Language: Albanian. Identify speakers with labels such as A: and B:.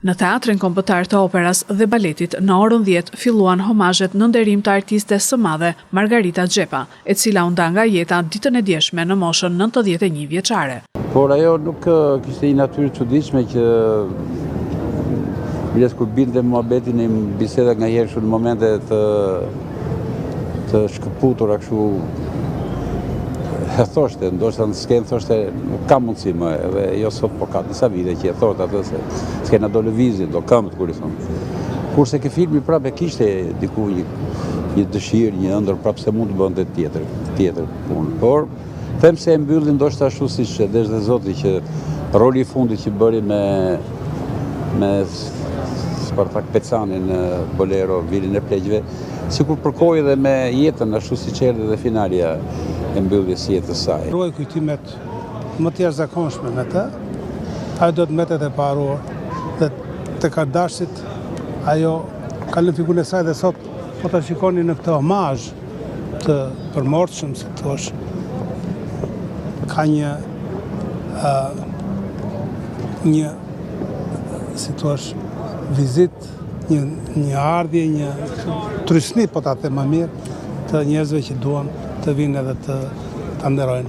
A: Në Teatrin Kombëtar të Operas dhe Baletit në orën 10 filluan homazhet në nderim të artistes së madhe Margarita Xhepa, e cila u nda nga jeta ditën e djeshme në moshën 91 vjeçare.
B: Por ajo nuk kishte një natyrë të çuditshme që biles kur binte muhabeti në biseda nganjëherë në momente të shkëputura kështu. E thoshte, ndoshta në skenë thoshte, nuk ka mundësi më, edhe jo sot, po ka disa vite që e thot atë se skena do lëvizje, do këmbët, kur i thonë. Kurse ke filmi prapë kishte diku një dëshirë, një ëndër prapë se mund të bënte tjetër punë. Por, them se e mbylli ndoshta ashtu siç e desh dhe Zoti që roli i fundit që bëri me Spartak Pecani në Bolero, Vilin e Pleqve, sikur përkoi edhe me jetën ashtu siç erdhi dhe finalja e mbylljes së jetës saj.
C: Ruaj kujtimet më të jashtëzakonshme me të, ajo do të mbetet e paruar dhe të kardashit ajo ka lënë figurën e saj dhe sot po ta shikoni në këtë omazh të përmorshëm, si thua, ka një si thua vizit, një ardhje, një trysni, po ta them më mirë, të njerëzve që duan të vinë edhe të nderojnë.